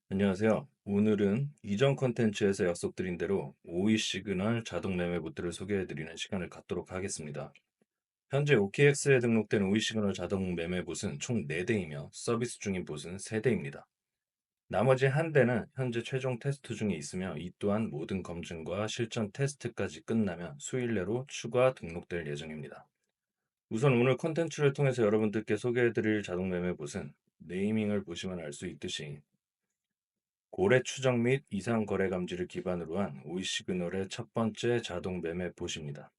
안녕하세요. 오늘은 이전 컨텐츠에서 약속드린 대로 오이 시그널 자동 매매 보트를 소개해드리는 시간을 갖도록 하겠습니다. 현재 OKX에 등록된 오이 시그널 자동 매매 봇은 총 4대이며 서비스 중인 봇은 3대입니다. 나머지 한 대는 현재 최종 테스트 중에 있으며 이 또한 모든 검증과 실전 테스트까지 끝나면 수일 내로 추가 등록될 예정입니다. 우선 오늘 컨텐츠를 통해서 여러분들께 소개해드릴 자동 매매 봇은 네이밍을 보시면 알 수 있듯이 고래 추적 및 이상 거래 감지를 기반으로 한 오이 시그널의 첫 번째 자동 매매 봇입니다.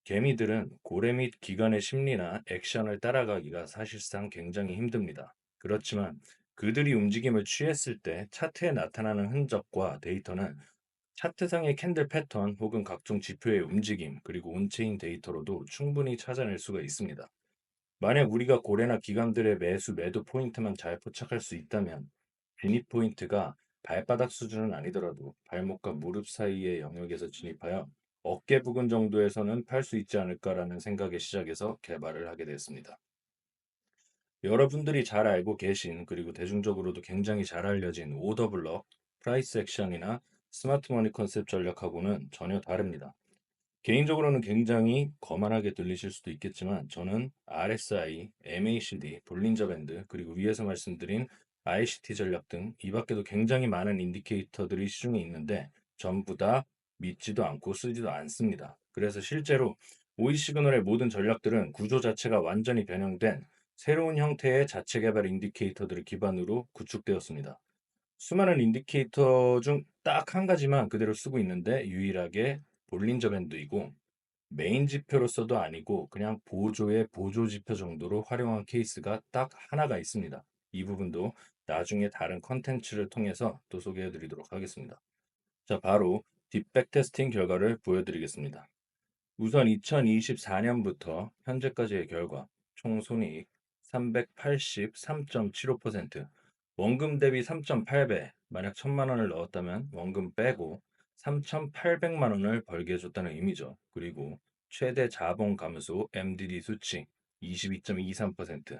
개미들은 고래 및 기관의 심리나 액션을 따라가기가 사실상 굉장히 힘듭니다. 그렇지만 그들이 움직임을 취했을 때 차트에 나타나는 흔적과 데이터는 차트상의 캔들 패턴 혹은 각종 지표의 움직임 그리고 온체인 데이터로도 충분히 찾아낼 수가 있습니다. 만약 우리가 고래나 기관들의 매수 매도 포인트만 잘 포착할 수 있다면 진입 포인트가 발바닥 수준은 아니더라도 발목과 무릎 사이의 영역에서 진입하여 어깨 부근 정도에서는 팔 수 있지 않을까라는 생각에 시작해서 개발을 하게 됐습니다. 여러분들이 잘 알고 계신 그리고 대중적으로도 굉장히 잘 알려진 오더 블럭, 프라이스 액션이나 스마트 머니 컨셉 전략하고는 전혀 다릅니다. 개인적으로는 굉장히 거만하게 들리실 수도 있겠지만 저는 RSI, MACD, 볼린저 밴드, 그리고 위에서 말씀드린 ICT 전략 등 이 밖에도 굉장히 많은 인디케이터들이 시중에 있는데 전부 다 믿지도 않고 쓰지도 않습니다. 그래서 실제로 오이 시그널의 모든 전략들은 구조 자체가 완전히 변형된 새로운 형태의 자체 개발 인디케이터들을 기반으로 구축되었습니다. 수많은 인디케이터 중 딱 한 가지만 그대로 쓰고 있는데 유일하게 볼린저 밴드이고 메인 지표로서도 아니고 그냥 보조의 보조 지표 정도로 활용한 케이스가 딱 하나가 있습니다. 이 부분도 나중에 다른 컨텐츠를 통해서 또 소개해 드리도록 하겠습니다. 자, 바로 딥백 테스팅 결과를 보여드리겠습니다. 우선 2024년부터 현재까지의 결과, 총 손익 383.75%, 원금 대비 3.8배, 만약 1,000만 원을 넣었다면 원금 빼고 3,800만 원을 벌게 해줬다는 의미죠. 그리고 최대 자본 감소 MDD 수치 22.23%.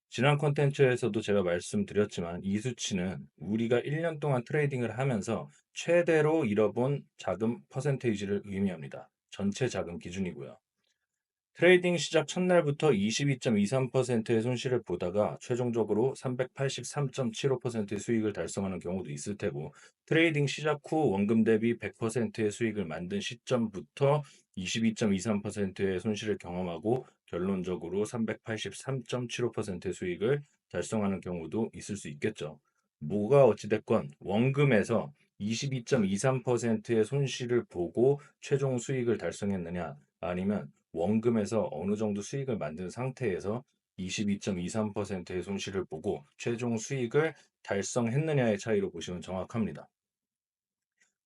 지난 콘텐츠에서도 제가 말씀드렸지만 이 수치는 우리가 1년 동안 트레이딩을 하면서 최대로 잃어본 자금 퍼센테이지를 의미합니다. 전체 자금 기준이고요. 트레이딩 시작 첫날부터 22.23%의 손실을 보다가 최종적으로 383.75%의 수익을 달성하는 경우도 있을 테고, 트레이딩 시작 후 원금 대비 100%의 수익을 만든 시점부터 22.23%의 손실을 경험하고 결론적으로 383.75%의 수익을 달성하는 경우도 있을 수 있겠죠. 뭐가 어찌됐건 원금에서 22.23%의 손실을 보고 최종 수익을 달성했느냐, 아니면 원금에서 어느 정도 수익을 만든 상태에서 22.23%의 손실을 보고 최종 수익을 달성했느냐의 차이로 보시면 정확합니다.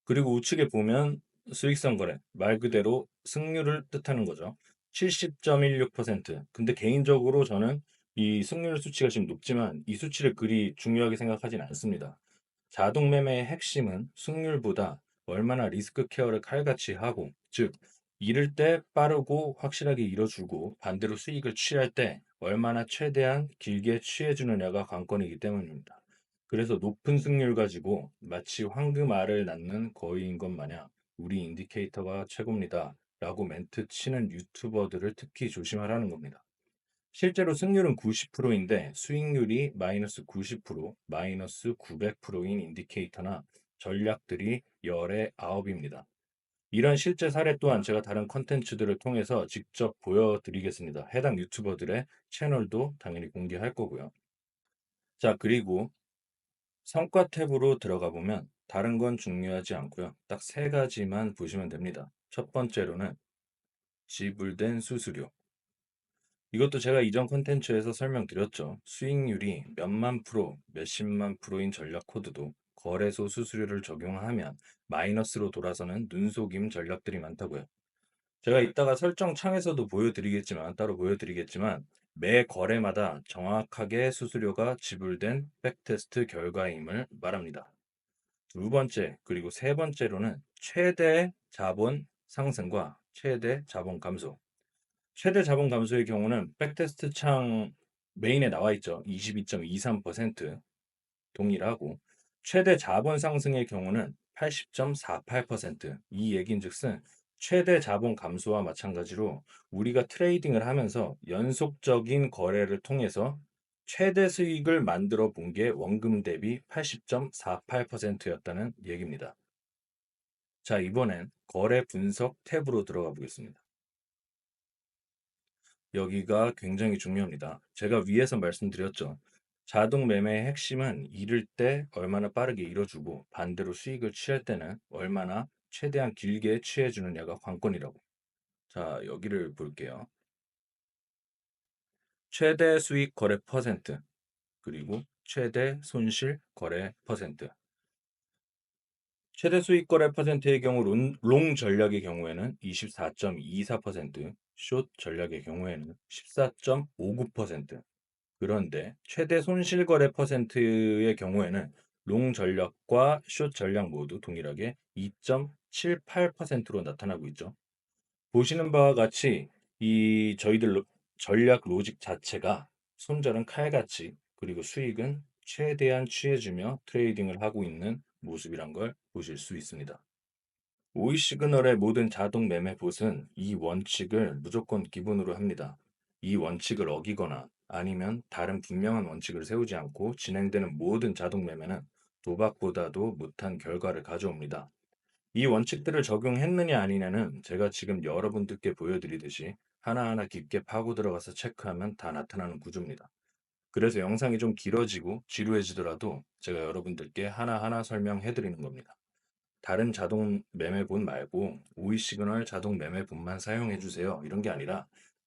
그리고 우측에 보면 수익성 거래, 말 그대로 승률을 뜻하는 거죠. 70.16%. 근데 개인적으로 저는 이 승률 수치가 지금 높지만 이 수치를 그리 중요하게 생각하진 않습니다. 자동 매매의 핵심은 승률보다 얼마나 리스크 케어를 칼같이 하고, 즉, 잃을 때 빠르고 확실하게 잃어주고 반대로 수익을 취할 때 얼마나 최대한 길게 취해주느냐가 관건이기 때문입니다. 그래서 높은 승률 가지고 마치 황금알을 낳는 거위인 것 마냥 우리 인디케이터가 최고입니다. 라고 멘트 치는 유튜버들을 특히 조심하라는 겁니다. 실제로 승률은 90%인데 수익률이 마이너스 90%, 마이너스 900%인 인디케이터나 전략들이 열의 9입니다. 이런 실제 사례 또한 제가 다른 컨텐츠들을 통해서 직접 보여드리겠습니다. 해당 유튜버들의 채널도 당연히 공개할 거고요. 자, 그리고 성과 탭으로 들어가 보면 다른 건 중요하지 않고요. 딱 세 가지만 보시면 됩니다. 첫 번째로는 지불된 수수료. 이것도 제가 이전 콘텐츠에서 설명드렸죠. 수익률이 몇만 프로, 몇십만 프로인 전략 코드도 거래소 수수료를 적용하면 마이너스로 돌아서는 눈속임 전략들이 많다고요. 제가 이따가 설정 창에서도 보여드리겠지만, 따로 보여드리겠지만, 매 거래마다 정확하게 수수료가 지불된 백테스트 결과임을 말합니다. 두 번째, 그리고 세 번째로는 최대 자본 상승과 최대 자본 감소. 최대 자본 감소의 경우는 백테스트 창 메인에 나와 있죠. 22.23% 동일하고, 최대 자본 상승의 경우는 80.48%. 이 얘긴즉슨 최대 자본 감소와 마찬가지로 우리가 트레이딩을 하면서 연속적인 거래를 통해서 최대 수익을 만들어 본 게 원금 대비 80.48%였다는 얘기입니다. 자, 이번엔 거래 분석 탭으로 들어가 보겠습니다. 여기가 굉장히 중요합니다. 제가 위에서 말씀드렸죠. 자동 매매의 핵심은 이를 때 얼마나 빠르게 이뤄주고 반대로 수익을 취할 때는 얼마나 최대한 길게 취해주느냐가 관건이라고. 자, 여기를 볼게요. 최대 수익 거래 퍼센트, 그리고 최대 손실 거래 퍼센트. 최대 수익 거래 퍼센트의 경우 롱 전략의 경우에는 24.24%, 숏 전략의 경우에는 14.59%. 그런데 최대 손실 거래 퍼센트의 경우에는 롱 전략과 숏 전략 모두 동일하게 2.78%로 나타나고 있죠. 보시는 바와 같이 이 저희들 전략 로직 자체가 손절은 칼같이, 그리고 수익은 최대한 취해주며 트레이딩을 하고 있는 모습이란 걸 보실 수 있습니다. 오이 시그널의 모든 자동 매매 봇은 이 원칙을 무조건 기본으로 합니다. 이 원칙을 어기거나 아니면 다른 분명한 원칙을 세우지 않고 진행되는 모든 자동 매매는 도박보다도 못한 결과를 가져옵니다. 이 원칙들을 적용했느냐 아니냐는 제가 지금 여러분들께 보여드리듯이 하나하나 깊게 파고 들어가서 체크하면 다 나타나는 구조입니다. 그래서 영상이 좀 길어지고 지루해지더라도 제가 여러분들께 하나하나 설명해 드리는 겁니다. 다른 자동 매매본 말고 오이 시그널 자동 매매본만 사용해 주세요, 이런 게 아니라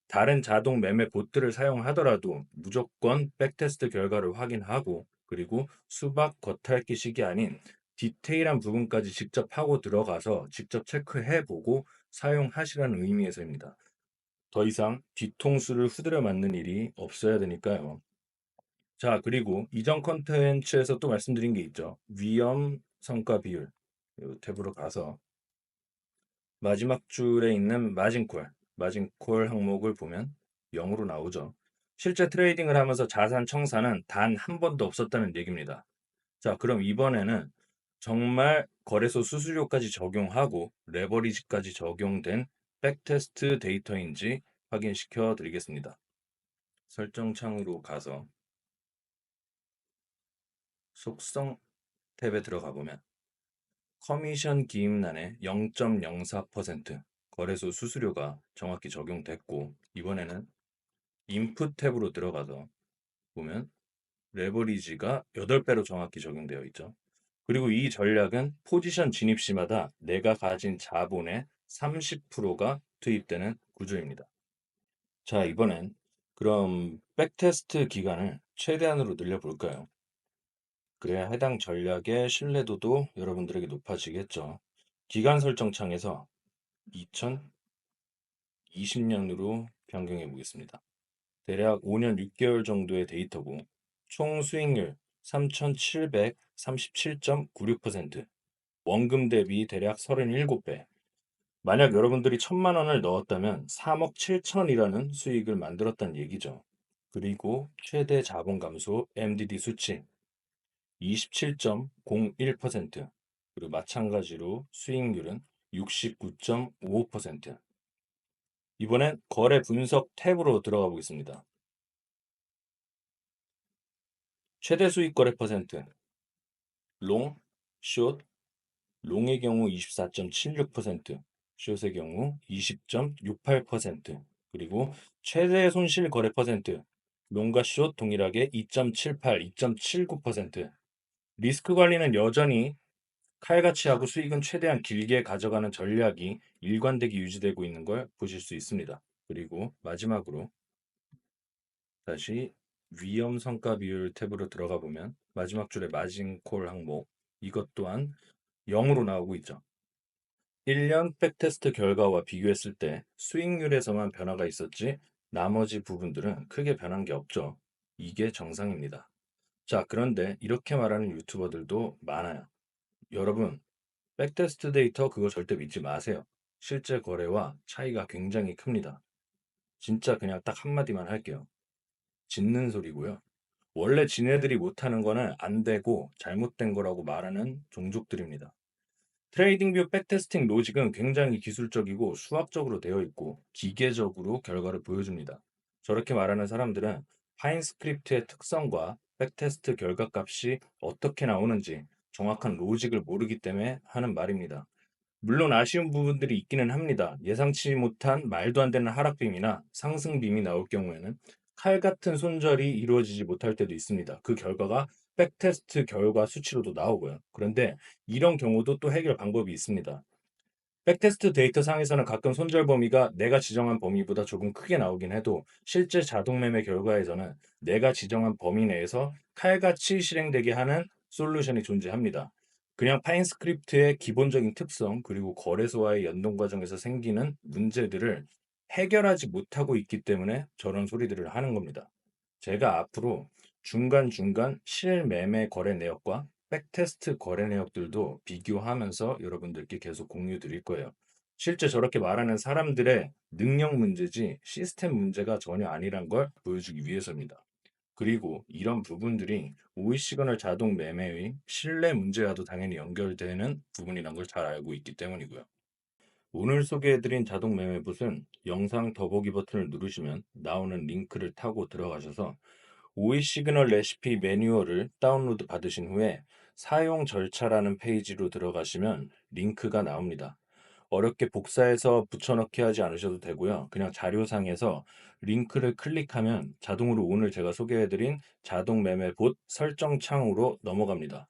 다른 자동 매매 봇들을 사용하더라도 무조건 백테스트 결과를 확인하고, 그리고 수박 겉핥기식이 아닌 디테일한 부분까지 직접 하고 들어가서 직접 체크해 보고 사용하시라는 의미에서입니다. 더 이상 뒤통수를 후드려 맞는 일이 없어야 되니까요. 자, 그리고 이전 컨텐츠에서 또 말씀드린 게 있죠. 위험 성과 비율. 이 탭으로 가서 마지막 줄에 있는 마진콜 항목을 보면 0으로 나오죠. 실제 트레이딩을 하면서 자산 청산은 단 한 번도 없었다는 얘기입니다. 자, 그럼 이번에는 정말 거래소 수수료까지 적용하고 레버리지까지 적용된 백테스트 데이터인지 확인시켜 드리겠습니다. 설정 창으로 가서 속성 탭에 들어가 보면 커미션 기입란에 0.04% 거래소 수수료가 정확히 적용됐고, 이번에는 인풋 탭으로 들어가서 보면 레버리지가 8배로 정확히 적용되어 있죠. 그리고 이 전략은 포지션 진입 시마다 내가 가진 자본의 30%가 투입되는 구조입니다. 자, 이번엔 그럼 백테스트 기간을 최대한으로 늘려볼까요? 그래야 해당 전략의 신뢰도도 여러분들에게 높아지겠죠. 기간 설정 창에서 2020년으로 변경해 보겠습니다. 대략 5년 6개월 정도의 데이터고, 총 수익률 3,737.96%, 원금 대비 대략 37배. 만약 여러분들이 1,000만 원을 넣었다면 3억 7천이라는 수익을 만들었다는 얘기죠. 그리고 최대 자본 감소 MDD 수치 27.01%, 그리고 마찬가지로 수익률은 69.55%. 이번엔 거래 분석 탭으로 들어가 보겠습니다. 최대 수익 거래 퍼센트, 롱, 숏, 롱의 경우 24.76%, 숏의 경우 20.68%, 그리고 최대 손실 거래 퍼센트, 롱과 숏 동일하게 2.78, 2.79%. 리스크 관리는 여전히 칼같이 하고 수익은 최대한 길게 가져가는 전략이 일관되게 유지되고 있는 걸 보실 수 있습니다. 그리고 마지막으로 다시 위험 성과 비율 탭으로 들어가 보면 마지막 줄에 마진콜 항목, 이것 또한 0으로 나오고 있죠. 1년 백테스트 결과와 비교했을 때 수익률에서만 변화가 있었지 나머지 부분들은 크게 변한 게 없죠. 이게 정상입니다. 자, 그런데 이렇게 말하는 유튜버들도 많아요. 여러분, 백테스트 데이터 그거 절대 믿지 마세요. 실제 거래와 차이가 굉장히 큽니다. 진짜 그냥 딱 한마디만 할게요. 짖는 소리고요. 원래 지네들이 못하는 거는 안 되고 잘못된 거라고 말하는 종족들입니다. 트레이딩뷰 백테스팅 로직은 굉장히 기술적이고 수학적으로 되어 있고 기계적으로 결과를 보여줍니다. 저렇게 말하는 사람들은 파인 스크립트의 특성과 백테스트 결과값이 어떻게 나오는지 정확한 로직을 모르기 때문에 하는 말입니다. 물론 아쉬운 부분들이 있기는 합니다. 예상치 못한 말도 안 되는 하락빔이나 상승빔이 나올 경우에는 칼 같은 손절이 이루어지지 못할 때도 있습니다. 그 결과가 백테스트 결과 수치로도 나오고요. 그런데 이런 경우도 또 해결 방법이 있습니다. 백테스트 데이터 상에서는 가끔 손절 범위가 내가 지정한 범위보다 조금 크게 나오긴 해도 실제 자동 매매 결과에서는 내가 지정한 범위 내에서 칼같이 실행되게 하는 솔루션이 존재합니다. 그냥 파인 스크립트의 기본적인 특성 그리고 거래소와의 연동 과정에서 생기는 문제들을 해결하지 못하고 있기 때문에 저런 소리들을 하는 겁니다. 제가 앞으로 중간중간 실매매 거래 내역과 백테스트 거래 내역들도 비교하면서 여러분들께 계속 공유 드릴 거예요. 실제 저렇게 말하는 사람들의 능력 문제지 시스템 문제가 전혀 아니란 걸 보여주기 위해서입니다. 그리고 이런 부분들이 오이 시그널 자동 매매의 신뢰 문제와도 당연히 연결되는 부분이란 걸 잘 알고 있기 때문이고요. 오늘 소개해드린 자동 매매봇은 영상 더보기 버튼을 누르시면 나오는 링크를 타고 들어가셔서 오이 시그널 레시피 매뉴얼을 다운로드 받으신 후에 사용 절차라는 페이지로 들어가시면 링크가 나옵니다. 어렵게 복사해서 붙여넣기 하지 않으셔도 되고요. 그냥 자료상에서 링크를 클릭하면 자동으로 오늘 제가 소개해드린 자동 매매 봇 설정 창으로 넘어갑니다.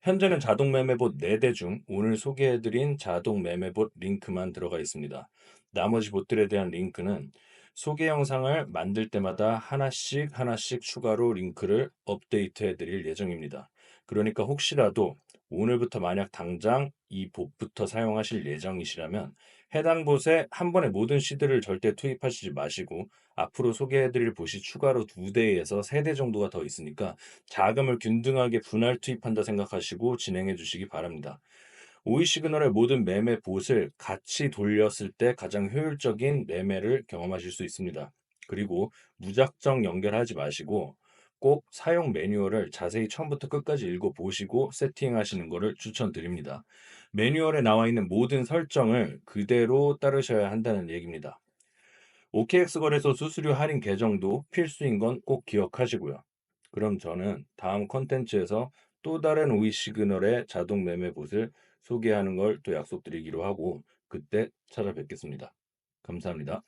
현재는 자동 매매봇 4대 중 오늘 소개해드린 자동 매매봇 링크만 들어가 있습니다. 나머지 봇들에 대한 링크는 소개 영상을 만들 때마다 하나씩 하나씩 추가로 링크를 업데이트해 드릴 예정입니다. 그러니까 혹시라도 오늘부터 만약 당장 이 봇부터 사용하실 예정이시라면 해당 봇에 한 번에 모든 시드를 절대 투입하시지 마시고 앞으로 소개해드릴 봇이 추가로 2대에서 3대 정도가 더 있으니까 자금을 균등하게 분할 투입한다 생각하시고 진행해 주시기 바랍니다. 오이 시그널의 모든 매매 봇을 같이 돌렸을 때 가장 효율적인 매매를 경험하실 수 있습니다. 그리고 무작정 연결하지 마시고 꼭 사용 매뉴얼을 자세히 처음부터 끝까지 읽어보시고 세팅하시는 것을 추천드립니다. 매뉴얼에 나와 있는 모든 설정을 그대로 따르셔야 한다는 얘기입니다. OKX 거래소 수수료 할인 계정도 필수인 건 꼭 기억하시고요. 그럼 저는 다음 컨텐츠에서 또 다른 오이 시그널의 자동 매매 봇을 소개하는 걸 또 약속드리기로 하고 그때 찾아뵙겠습니다. 감사합니다.